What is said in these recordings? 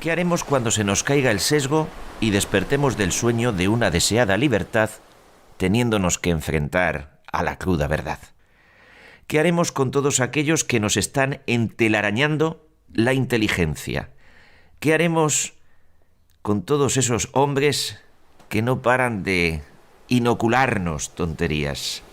¿Qué haremos cuando se nos caiga el sesgo y despertemos del sueño de una deseada libertad, teniéndonos que enfrentar a la cruda verdad? ¿Qué haremos con todos aquellos que nos están entelarañando la inteligencia? ¿Qué haremos con todos esos hombres que no paran de inocularnos tonterías?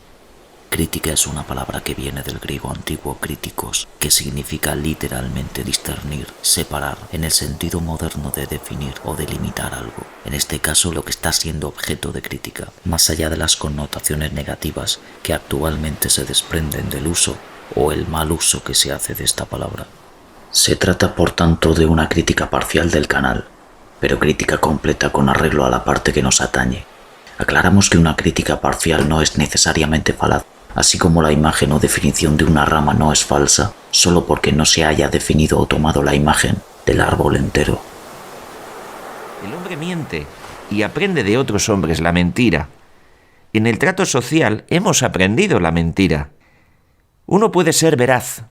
Crítica es una palabra que viene del griego antiguo críticos, que significa literalmente discernir, separar, en el sentido moderno de definir o delimitar algo. En este caso, lo que está siendo objeto de crítica, más allá de las connotaciones negativas que actualmente se desprenden del uso o el mal uso que se hace de esta palabra. Se trata, por tanto, de una crítica parcial del canal, pero crítica completa con arreglo a la parte que nos atañe. Aclaramos que una crítica parcial no es necesariamente falaz, así como la imagen o definición de una rama no es falsa solo porque no se haya definido o tomado la imagen del árbol entero. El hombre miente y aprende de otros hombres la mentira. En el trato social hemos aprendido la mentira. Uno puede ser veraz,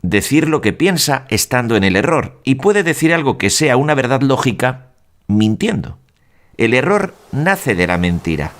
decir lo que piensa estando en el error, y puede decir algo que sea una verdad lógica mintiendo. El error nace de la mentira.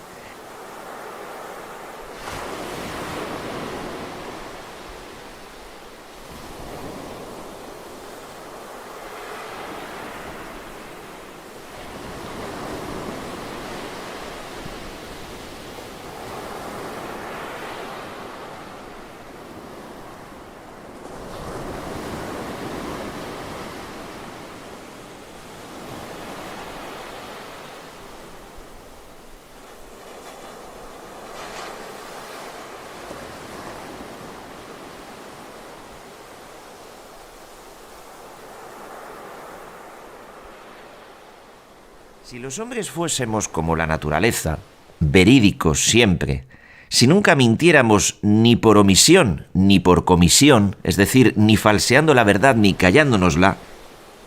Si los hombres fuésemos como la naturaleza, verídicos siempre, si nunca mintiéramos ni por omisión ni por comisión, es decir, ni falseando la verdad ni callándonosla,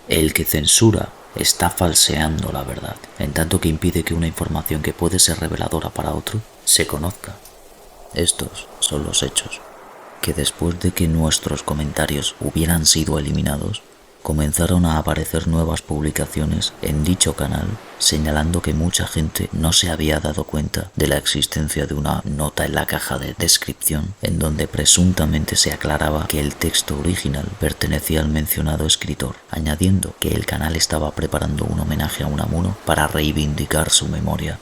El que censura está falseando la verdad, en tanto que impide que una información que puede ser reveladora para otro se conozca. Estos son los hechos, que después de que nuestros comentarios hubieran sido eliminados, comenzaron a aparecer nuevas publicaciones en dicho canal señalando que mucha gente no se había dado cuenta de la existencia de una nota en la caja de descripción en donde presuntamente se aclaraba que el texto original pertenecía al mencionado escritor, añadiendo que el canal estaba preparando un homenaje a Unamuno para reivindicar su memoria.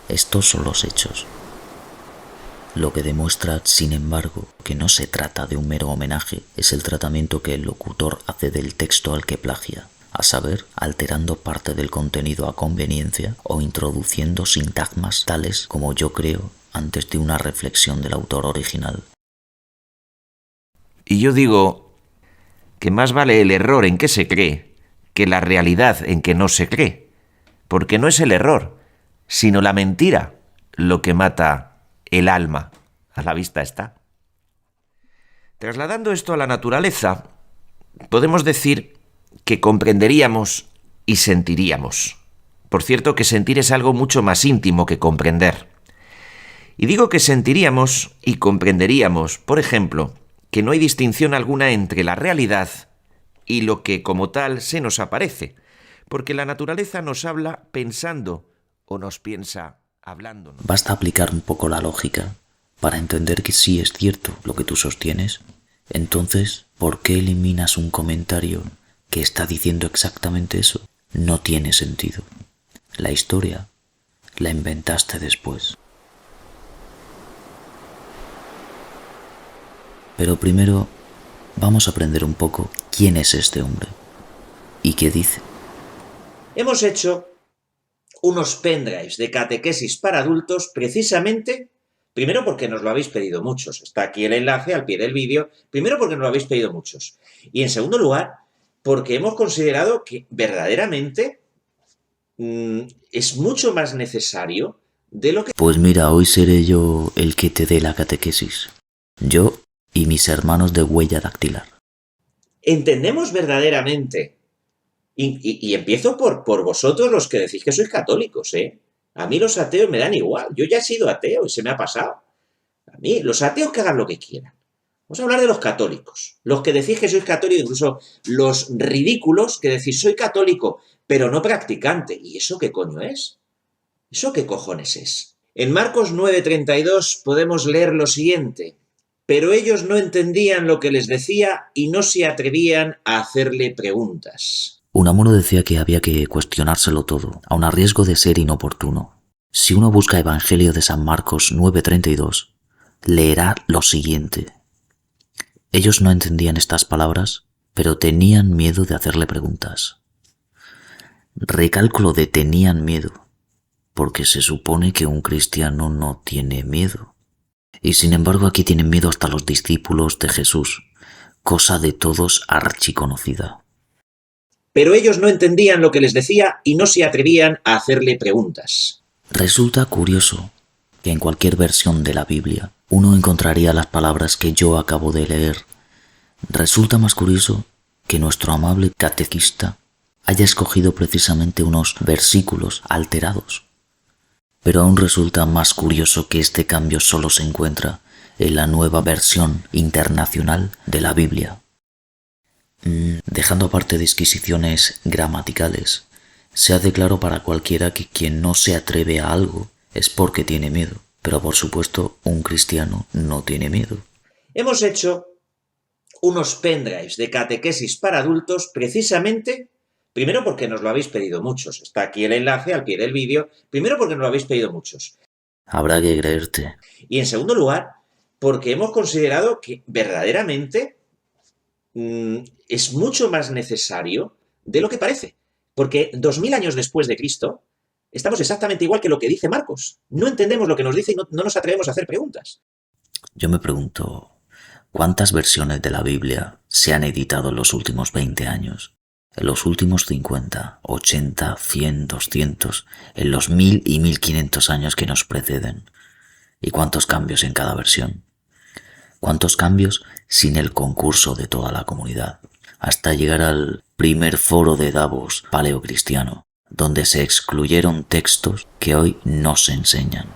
Estos son los hechos. Lo que demuestra, sin embargo, que no se trata de un mero homenaje es el tratamiento que el locutor hace del texto al que plagia, a saber, alterando parte del contenido a conveniencia o introduciendo sintagmas tales como yo creo antes de una reflexión del autor original. y yo digo que más vale el error en que se cree que la realidad en que no se cree, porque no es el error, sino la mentira lo que mata el alma. A la vista está. Trasladando esto a la naturaleza, podemos decir que comprenderíamos y sentiríamos. Por cierto, que sentir es algo mucho más íntimo que comprender. Y digo que sentiríamos y comprenderíamos, por ejemplo, que no hay distinción alguna entre la realidad y lo que como tal se nos aparece, porque la naturaleza nos habla pensando o nos piensa hablándonos. Basta aplicar un poco la lógica para entender que sí es cierto lo que tú sostienes. Entonces, ¿por qué eliminas un comentario que está diciendo exactamente eso? No tiene sentido. La historia la inventaste después. Pero primero vamos a aprender un poco quién es este hombre y qué dice. Hemos hecho unos pendrives de catequesis para adultos precisamente, primero porque nos lo habéis pedido muchos, está aquí el enlace al pie del vídeo, primero porque nos lo habéis pedido muchos y en segundo lugar porque hemos considerado que verdaderamente es mucho más necesario de lo que... Pues mira, hoy seré yo el que te dé la catequesis. Yo y mis hermanos de huella dactilar. Entendemos verdaderamente, y empiezo por vosotros los que decís que sois católicos, ¿eh? A mí los ateos me dan igual, yo ya he sido ateo y se me ha pasado. A mí, los ateos que hagan lo que quieran. Vamos a hablar de los católicos. Los que decís que sois católicos, incluso los ridículos que decís soy católico, pero no practicante. ¿Y eso qué coño es? ¿Eso qué cojones es? En Marcos 9:32 podemos leer lo siguiente. Pero ellos no entendían lo que les decía y no se atrevían a hacerle preguntas. Unamuno decía que había que cuestionárselo todo, aun a riesgo de ser inoportuno. Si uno busca Evangelio de San Marcos 9:32, leerá lo siguiente. Ellos no entendían estas palabras, pero tenían miedo de hacerle preguntas. Recalco lo de tenían miedo, porque se supone que un cristiano no tiene miedo. Y sin embargo aquí tienen miedo hasta los discípulos de Jesús, cosa de todos archiconocida. Pero ellos no entendían lo que les decía y no se atrevían a hacerle preguntas. Resulta curioso que en cualquier versión de la Biblia uno encontraría las palabras que yo acabo de leer. Resulta más curioso que nuestro amable catequista haya escogido precisamente unos versículos alterados. Pero aún resulta más curioso que este cambio solo se encuentra en la nueva versión internacional de la Biblia. Dejando aparte disquisiciones gramaticales, se hace claro para cualquiera que quien no se atreve a algo es porque tiene miedo. Pero por supuesto, un cristiano no tiene miedo. Hemos hecho unos pendrives de catequesis para adultos precisamente, primero porque nos lo habéis pedido muchos. Está aquí el enlace al pie del vídeo. Primero porque nos lo habéis pedido muchos. Habrá que creerte. Y en segundo lugar, porque hemos considerado que verdaderamente es mucho más necesario de lo que parece. Porque 2000 años después de Cristo, estamos exactamente igual que lo que dice Marcos. No entendemos lo que nos dice y no nos atrevemos a hacer preguntas. Yo me pregunto, ¿cuántas versiones de la Biblia se han editado en los últimos 20 años? En los últimos 50, 80, 100, 200, en los 1000 y 1500 años que nos preceden. ¿Y cuántos cambios en cada versión? ¿Cuántos cambios sin el concurso de toda la comunidad? Hasta llegar al primer foro de Davos paleocristiano, donde se excluyeron textos que hoy no se enseñan,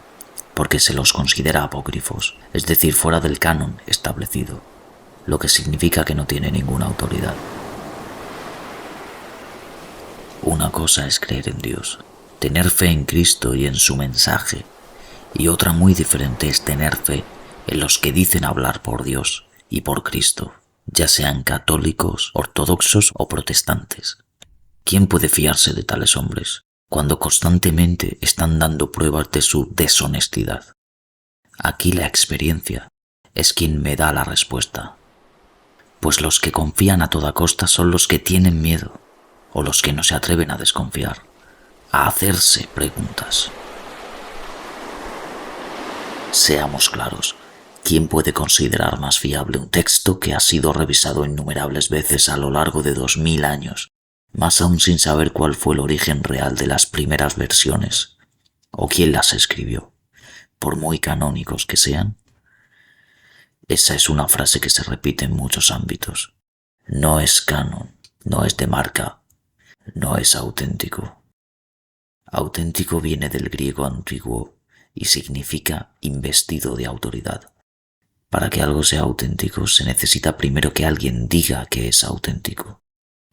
porque se los considera apócrifos, es decir, fuera del canon establecido, lo que significa que no tiene ninguna autoridad. Una cosa es creer en Dios, tener fe en Cristo y en su mensaje, y otra muy diferente es tener fe en los que dicen hablar por Dios y por Cristo, ya sean católicos, ortodoxos o protestantes. ¿Quién puede fiarse de tales hombres cuando constantemente están dando pruebas de su deshonestidad? Aquí la experiencia es quien me da la respuesta, pues los que confían a toda costa son los que tienen miedo o los que no se atreven a desconfiar, a hacerse preguntas. Seamos claros, ¿quién puede considerar más fiable un texto que ha sido revisado innumerables veces a lo largo de 2000 años, más aún sin saber cuál fue el origen real de las primeras versiones, o quién las escribió, por muy canónicos que sean? Esa es una frase que se repite en muchos ámbitos. No es canon, no es de marca, no es auténtico. Auténtico viene del griego antiguo y significa investido de autoridad. Para que algo sea auténtico se necesita primero que alguien diga que es auténtico.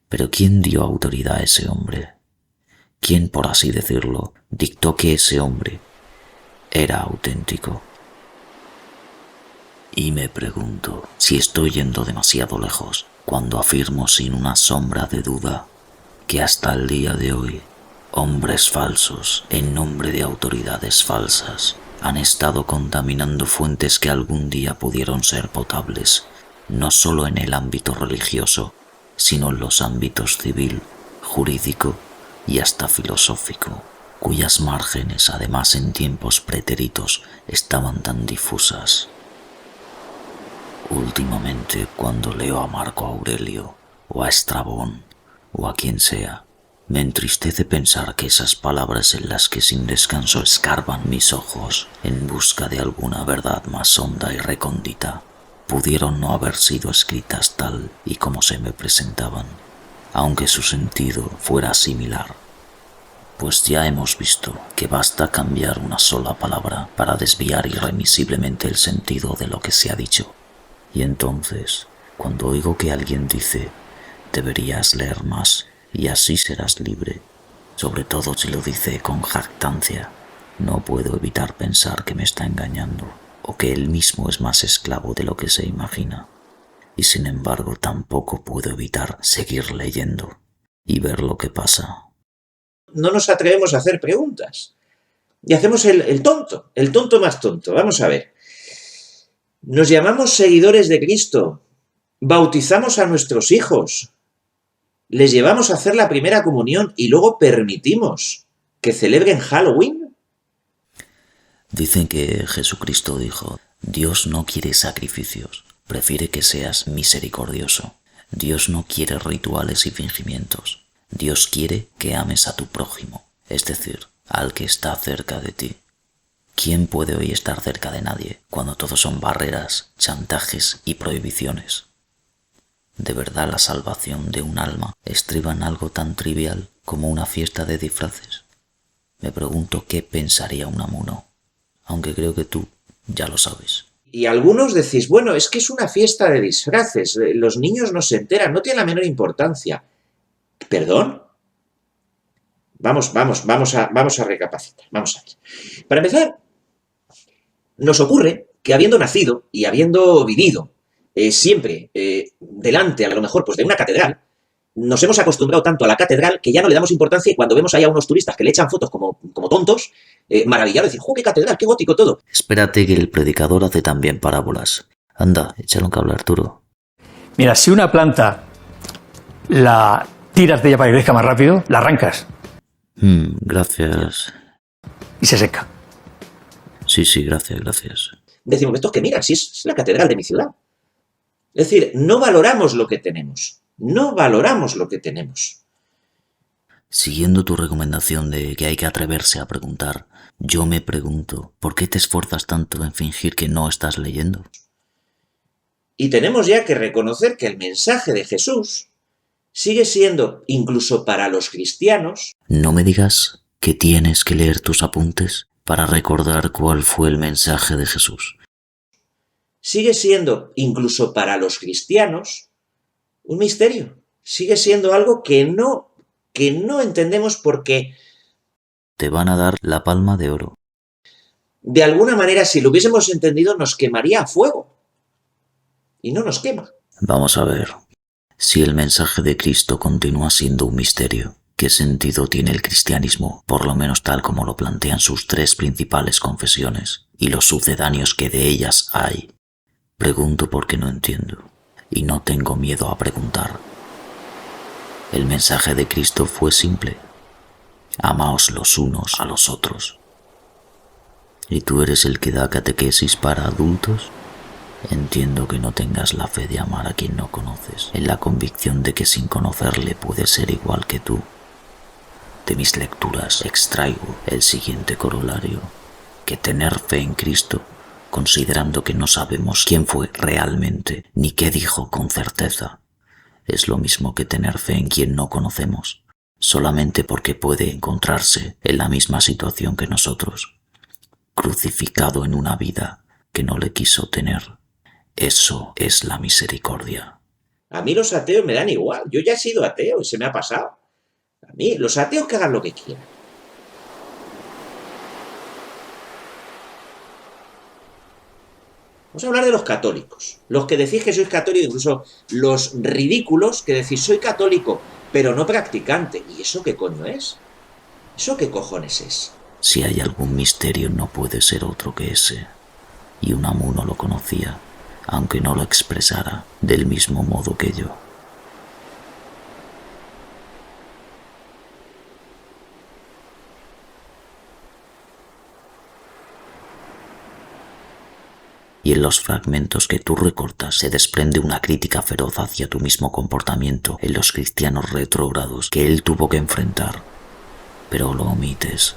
Pero ¿quién dio autoridad a ese hombre? ¿Quién, por así decirlo, dictó que ese hombre era auténtico? Y me pregunto si estoy yendo demasiado lejos cuando afirmo sin una sombra de duda que hasta el día de hoy hombres falsos en nombre de autoridades falsas han estado contaminando fuentes que algún día pudieron ser potables, no solo en el ámbito religioso, sino en los ámbitos civil, jurídico y hasta filosófico, cuyas márgenes, además en tiempos pretéritos, estaban tan difusas. Últimamente, cuando leo a Marco Aurelio, o a Estrabón, o a quien sea, me entristece pensar que esas palabras en las que sin descanso escarban mis ojos en busca de alguna verdad más honda y recóndita, pudieron no haber sido escritas tal y como se me presentaban, aunque su sentido fuera similar. Pues ya hemos visto que basta cambiar una sola palabra para desviar irremisiblemente el sentido de lo que se ha dicho. Y entonces, cuando oigo que alguien dice, deberías leer más y así serás libre, sobre todo si lo dice con jactancia, no puedo evitar pensar que me está engañando o que él mismo es más esclavo de lo que se imagina. Y sin embargo tampoco puedo evitar seguir leyendo y ver lo que pasa. No nos atrevemos a hacer preguntas. Y hacemos el tonto más tonto. Vamos a ver. Nos llamamos seguidores de Cristo. Bautizamos a nuestros hijos. Les llevamos a hacer la primera comunión y luego permitimos que celebren Halloween. Dicen que Jesucristo dijo, Dios no quiere sacrificios, prefiere que seas misericordioso. Dios no quiere rituales y fingimientos. Dios quiere que ames a tu prójimo, es decir, al que está cerca de ti. ¿Quién puede hoy estar cerca de nadie cuando todo son barreras, chantajes y prohibiciones? ¿De verdad la salvación de un alma estriba en algo tan trivial como una fiesta de disfraces? Me pregunto qué pensaría Unamuno, aunque creo que tú ya lo sabes. Y algunos decís, bueno, es que es una fiesta de disfraces, los niños no se enteran, no tiene la menor importancia. ¿Perdón? Vamos a recapacitar, vamos a ver. Para empezar, nos ocurre que habiendo nacido y habiendo vivido siempre delante, a lo mejor, pues de una catedral, nos hemos acostumbrado tanto a la catedral que ya no le damos importancia y cuando vemos ahí a unos turistas que le echan fotos como tontos, maravillados, decir, ¡jo, qué catedral, qué gótico todo! Espérate que el predicador hace también parábolas. Anda, échale un cable, Arturo. Mira, si una planta la tiras de ella para que crezca más rápido, la arrancas. Gracias. Y se seca. Sí, gracias. Decimos, esto es que mira, si es la catedral de mi ciudad. Es decir, no valoramos lo que tenemos. No valoramos lo que tenemos. Siguiendo tu recomendación de que hay que atreverse a preguntar, yo me pregunto, ¿por qué te esfuerzas tanto en fingir que no estás leyendo? Y tenemos ya que reconocer que el mensaje de Jesús sigue siendo, incluso para los cristianos... No me digas que tienes que leer tus apuntes para recordar cuál fue el mensaje de Jesús. Sigue siendo, incluso para los cristianos, un misterio. Sigue siendo algo que no entendemos porque... Te van a dar la palma de oro. De alguna manera, si lo hubiésemos entendido, nos quemaría a fuego. Y no nos quema. Vamos a ver. Si el mensaje de Cristo continúa siendo un misterio, ¿qué sentido tiene el cristianismo, por lo menos tal como lo plantean sus tres principales confesiones y los sucedáneos que de ellas hay? Pregunto porque no entiendo, y no tengo miedo a preguntar. El mensaje de Cristo fue simple. Amaos los unos a los otros. ¿Y tú eres el que da catequesis para adultos? Entiendo que no tengas la fe de amar a quien no conoces, en la convicción de que sin conocerle puede ser igual que tú. De mis lecturas extraigo el siguiente corolario, que tener fe en Cristo, considerando que no sabemos quién fue realmente ni qué dijo con certeza, es lo mismo que tener fe en quien no conocemos, solamente porque puede encontrarse en la misma situación que nosotros, crucificado en una vida que no le quiso tener. Eso es la misericordia. A mí los ateos me dan igual. Yo ya he sido ateo y se me ha pasado. A mí, los ateos que hagan lo que quieran. Vamos a hablar de los católicos. Los que decís que sois católicos, incluso los ridículos que decís soy católico, pero no practicante. ¿Y eso qué coño es? ¿Eso qué cojones es? Si hay algún misterio no puede ser otro que ese. Y Unamuno lo conocía, aunque no lo expresara del mismo modo que yo. Y en los fragmentos que tú recortas se desprende una crítica feroz hacia tu mismo comportamiento en los cristianos retrógrados que él tuvo que enfrentar. Pero lo omites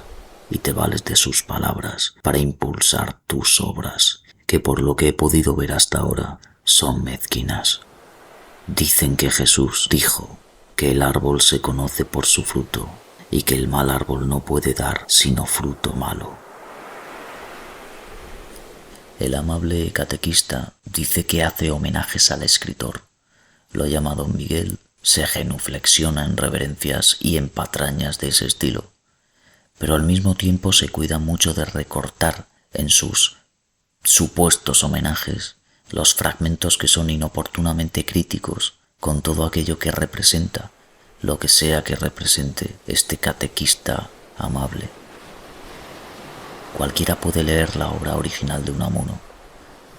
y te vales de sus palabras para impulsar tus obras, que por lo que he podido ver hasta ahora son mezquinas. Dicen que Jesús dijo que el árbol se conoce por su fruto y que el mal árbol no puede dar sino fruto malo. El amable catequista dice que hace homenajes al escritor. Lo llama Don Miguel, se genuflexiona en reverencias y en patrañas de ese estilo, pero al mismo tiempo se cuida mucho de recortar en sus supuestos homenajes los fragmentos que son inoportunamente críticos con todo aquello que representa, lo que sea que represente este catequista amable. Cualquiera puede leer la obra original de Unamuno,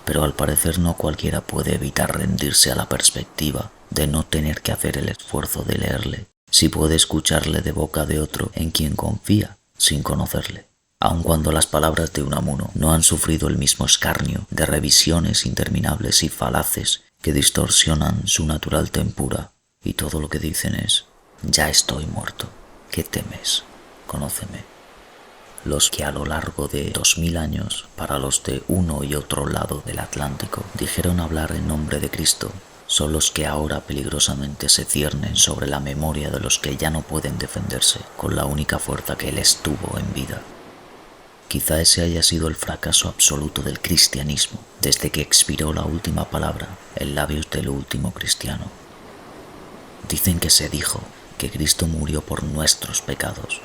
pero al parecer no cualquiera puede evitar rendirse a la perspectiva de no tener que hacer el esfuerzo de leerle, si puede escucharle de boca de otro en quien confía sin conocerle, aun cuando las palabras de Unamuno no han sufrido el mismo escarnio de revisiones interminables y falaces que distorsionan su natural tempura, y todo lo que dicen es: ya estoy muerto, ¿qué temes? Conóceme. Los que a lo largo de 2000 años, para los de uno y otro lado del Atlántico, dijeron hablar en nombre de Cristo, son los que ahora peligrosamente se ciernen sobre la memoria de los que ya no pueden defenderse con la única fuerza que les tuvo en vida. Quizá ese haya sido el fracaso absoluto del cristianismo, desde que expiró la última palabra en labios del último cristiano. Dicen que se dijo que Cristo murió por nuestros pecados,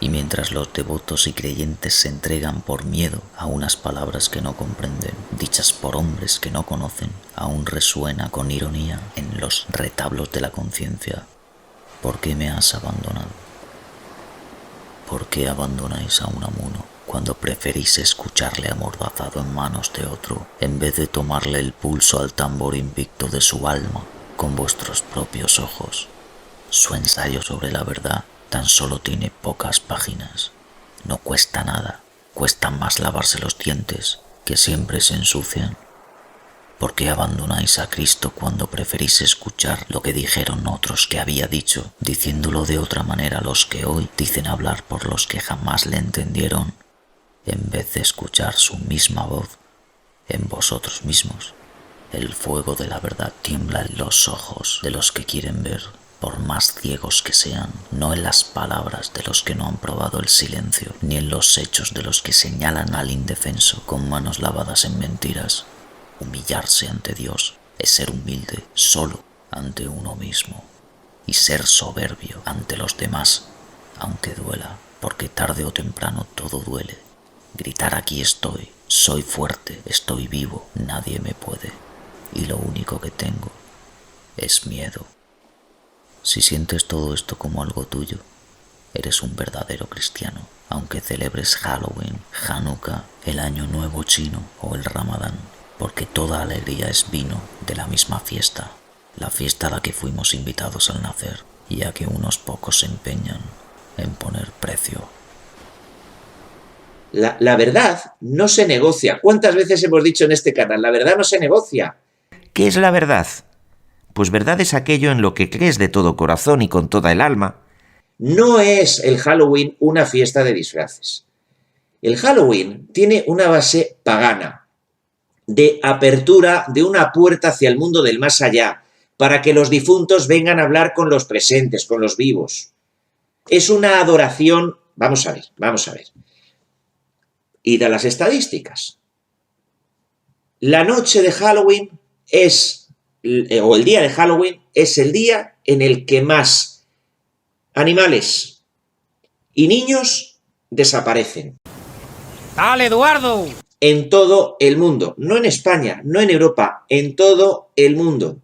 y mientras los devotos y creyentes se entregan por miedo a unas palabras que no comprenden, dichas por hombres que no conocen, aún resuena con ironía en los retablos de la conciencia: ¿por qué me has abandonado? ¿Por qué abandonáis a Unamuno cuando preferís escucharle amordazado en manos de otro, en vez de tomarle el pulso al tambor invicto de su alma con vuestros propios ojos? Su ensayo sobre la verdad tan solo tiene pocas páginas. No cuesta nada, cuesta más lavarse los dientes, que siempre se ensucian. ¿Por qué abandonáis a Cristo cuando preferís escuchar lo que dijeron otros que había dicho, diciéndolo de otra manera los que hoy dicen hablar por los que jamás le entendieron, en vez de escuchar su misma voz en vosotros mismos? El fuego de la verdad tiembla en los ojos de los que quieren ver, por más ciegos que sean, no en las palabras de los que no han probado el silencio, ni en los hechos de los que señalan al indefenso con manos lavadas en mentiras. Humillarse ante Dios es ser humilde solo ante uno mismo, y ser soberbio ante los demás, aunque duela, porque tarde o temprano todo duele. Gritar: aquí estoy, soy fuerte, estoy vivo, nadie me puede, y lo único que tengo es miedo. Si sientes todo esto como algo tuyo, eres un verdadero cristiano, aunque celebres Halloween, Hanukkah, el Año Nuevo chino o el Ramadán, porque toda alegría es vino de la misma fiesta, la fiesta a la que fuimos invitados al nacer y a que unos pocos se empeñan en poner precio. La verdad no se negocia. ¿Cuántas veces hemos dicho en este canal? La verdad no se negocia. ¿Qué es la verdad? Pues verdad es aquello en lo que crees de todo corazón y con toda el alma. No es el Halloween una fiesta de disfraces. El Halloween tiene una base pagana, de apertura de una puerta hacia el mundo del más allá, para que los difuntos vengan a hablar con los presentes, con los vivos. Es una adoración. Vamos a ver. Id a las estadísticas. La noche de Halloween o el día de Halloween es el día en el que más animales y niños desaparecen. ¡Dale, Eduardo! En todo el mundo, no en España, no en Europa, en todo el mundo.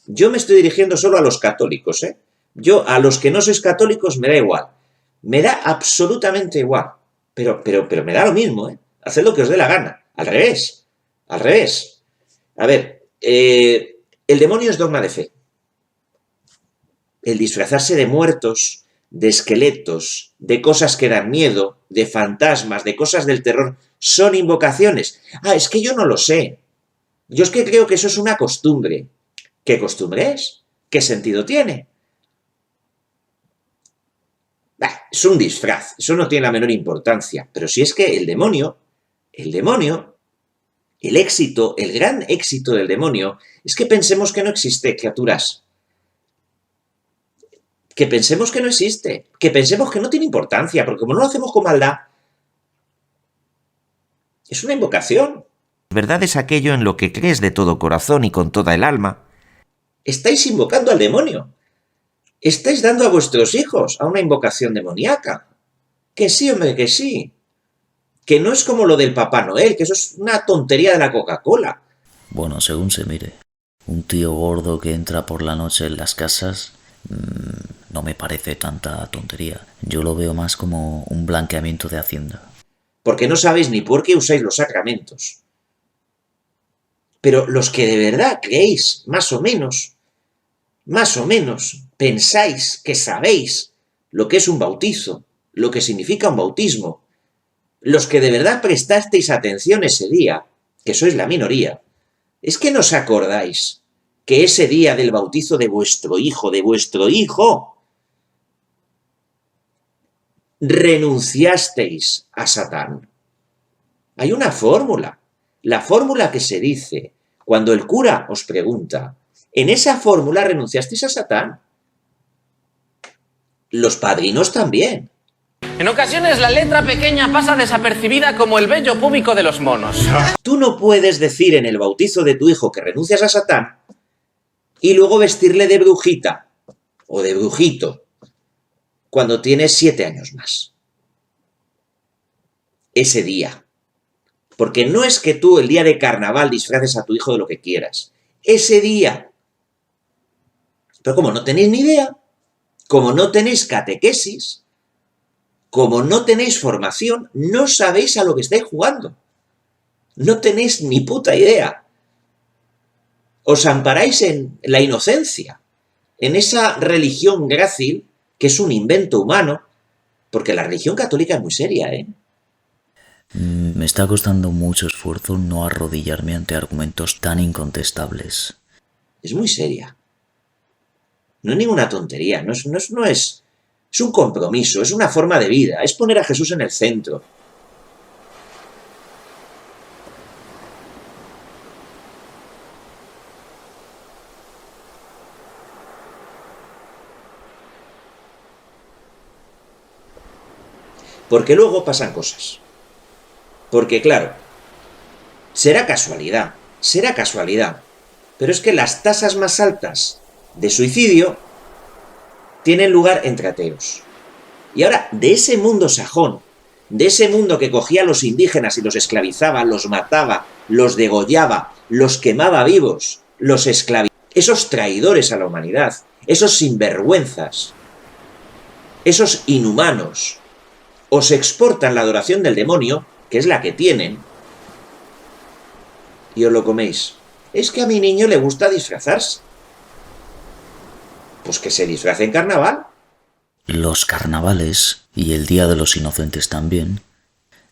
Yo me estoy dirigiendo solo a los católicos, ¿eh? Yo a los que no sois católicos me da igual. Me da absolutamente igual. Pero me da lo mismo, ¿eh? Haced lo que os dé la gana. Al revés. A ver, el demonio es dogma de fe. El disfrazarse de muertos, de esqueletos, de cosas que dan miedo, de fantasmas, de cosas del terror, son invocaciones. Es que yo no lo sé. Yo es que creo que eso es una costumbre. ¿Qué costumbre es? ¿Qué sentido tiene? Es un disfraz, eso no tiene la menor importancia. Pero si es que el demonio, el éxito, el gran éxito del demonio, es que pensemos que no existe, criaturas. Que pensemos que no existe, que pensemos que no tiene importancia, porque como no lo hacemos con maldad, Es una invocación. Verdad es aquello en lo que crees de todo corazón y con toda el alma. Estáis invocando al demonio. Estáis dando a vuestros hijos a una invocación demoníaca. Que sí, hombre, que sí. Que no es como lo del Papá Noel, que eso es una tontería de la Coca-Cola. Bueno, según se mire. Un tío gordo que entra por la noche en las casas no me parece tanta tontería. Yo lo veo más como un blanqueamiento de Hacienda. Porque no sabéis ni por qué usáis los sacramentos. Pero los que de verdad creéis, más o menos, pensáis que sabéis lo que es un bautizo, lo que significa un bautismo, los que de verdad prestasteis atención ese día, que sois la minoría, es que no os acordáis que ese día del bautizo de vuestro hijo, renunciasteis a Satán. Hay una fórmula, la fórmula que se dice cuando el cura os pregunta, ¿en esa fórmula renunciasteis a Satán? Los padrinos también. En ocasiones la letra pequeña pasa desapercibida como el vello púbico de los monos. Tú no puedes decir en el bautizo de tu hijo que renuncias a Satán y luego vestirle de brujita o de brujito cuando tienes 7 años más. Ese día. Porque no es que tú el día de carnaval disfraces a tu hijo de lo que quieras. Ese día. Pero como no tenéis ni idea, como no tenéis catequesis, como no tenéis formación, no sabéis a lo que estáis jugando. No tenéis ni puta idea. Os amparáis en la inocencia, en esa religión grácil que es un invento humano, porque la religión católica es muy seria, ¿eh? Me está costando mucho esfuerzo no arrodillarme ante argumentos tan incontestables. Es muy seria. No es ninguna tontería, no es un compromiso, es una forma de vida, es poner a Jesús en el centro. Porque luego pasan cosas. Porque claro, será casualidad, pero es que las tasas más altas de suicidio tienen lugar entre ateos. Y ahora, de ese mundo sajón, de ese mundo que cogía a los indígenas y los esclavizaba, los mataba, los degollaba, los quemaba vivos, los esclavizaba, esos traidores a la humanidad, esos sinvergüenzas, esos inhumanos, os exportan la adoración del demonio, que es la que tienen, y os lo coméis. Es que a mi niño le gusta disfrazarse. Pues que se disfrace en carnaval. Los carnavales, y el Día de los Inocentes también,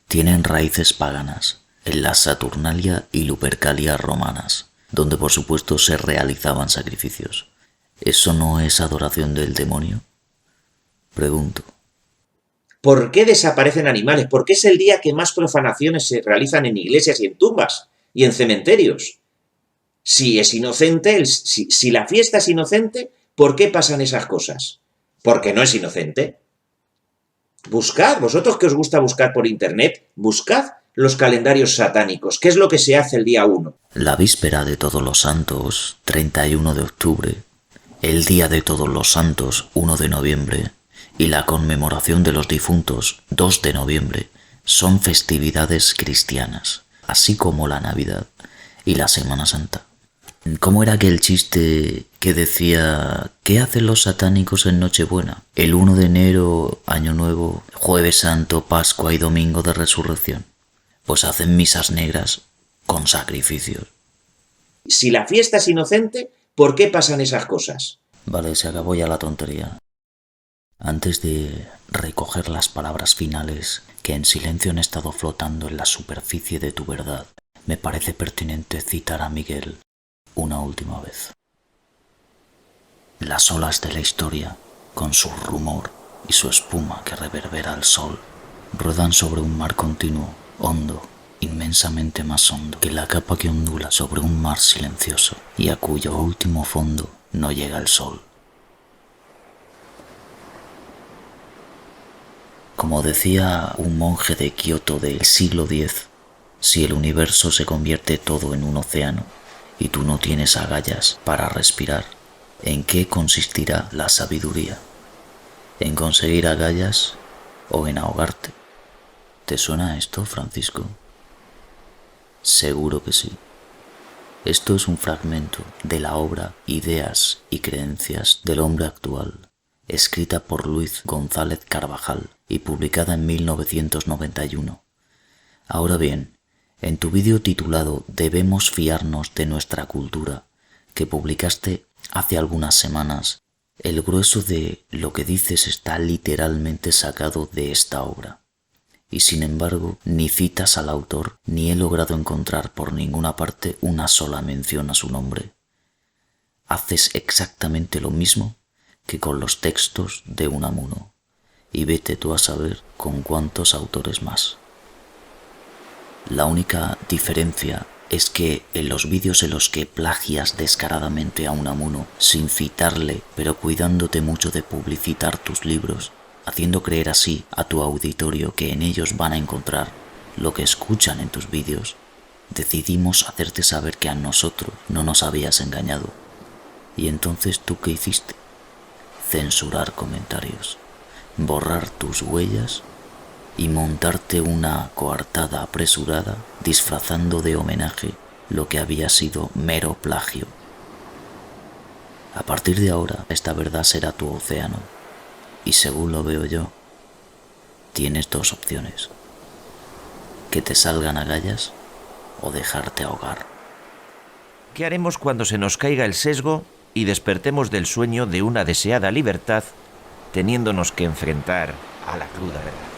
tienen raíces paganas, en la Saturnalia y Lupercalia romanas, donde por supuesto se realizaban sacrificios. ¿Eso no es adoración del demonio? Pregunto. ¿Por qué desaparecen animales? ¿Por qué es el día que más profanaciones se realizan en iglesias y en tumbas y en cementerios? Si es inocente, si la fiesta es inocente, ¿por qué pasan esas cosas? Porque no es inocente. Buscad, vosotros que os gusta buscar por internet, buscad los calendarios satánicos. ¿Qué es lo que se hace el día 1? La víspera de Todos los Santos, 31 de octubre, el Día de Todos los Santos, 1 de noviembre, y la conmemoración de los difuntos, 2 de noviembre, son festividades cristianas, así como la Navidad y la Semana Santa. ¿Cómo era aquel chiste que decía ¿qué hacen los satánicos en Nochebuena? El 1 de enero, Año Nuevo, Jueves Santo, Pascua y Domingo de Resurrección. Pues hacen misas negras con sacrificios. Si la fiesta es inocente, ¿por qué pasan esas cosas? Vale, se acabó ya la tontería. Antes de recoger las palabras finales que en silencio han estado flotando en la superficie de tu verdad, me parece pertinente citar a Miguel una última vez. Las olas de la historia, con su rumor y su espuma que reverbera al sol, ruedan sobre un mar continuo, hondo, inmensamente más hondo que la capa que ondula sobre un mar silencioso y a cuyo último fondo no llega el sol. Como decía un monje de Kioto del siglo X, Si el universo se convierte todo en un océano y tú no tienes agallas para respirar, ¿en qué consistirá la sabiduría? ¿En conseguir agallas o en ahogarte? ¿Te suena esto, Francisco? Seguro que sí. Esto es un fragmento de la obra Ideas y creencias del hombre actual, escrita por Luis González Carvajal y publicada en 1991. Ahora bien, en tu vídeo titulado Debemos fiarnos de nuestra cultura, que publicaste hace algunas semanas, el grueso de lo que dices está literalmente sacado de esta obra. Y sin embargo, ni citas al autor, ni he logrado encontrar por ninguna parte una sola mención a su nombre. Haces exactamente lo mismo que con los textos de Unamuno, y vete tú a saber con cuántos autores más. La única diferencia es que en los vídeos en los que plagias descaradamente a Unamuno, sin citarle, pero cuidándote mucho de publicitar tus libros, haciendo creer así a tu auditorio que en ellos van a encontrar lo que escuchan en tus vídeos, decidimos hacerte saber que a nosotros no nos habías engañado. Y entonces, ¿tú qué hiciste? Censurar comentarios, borrar tus huellas y montarte una coartada apresurada disfrazando de homenaje lo que había sido mero plagio. A partir de ahora, esta verdad será tu océano. Y según lo veo yo, tienes dos opciones: que te salgan agallas o dejarte ahogar. ¿Qué haremos cuando se nos caiga el sesgo y despertemos del sueño de una deseada libertad, teniéndonos que enfrentar a la cruda verdad?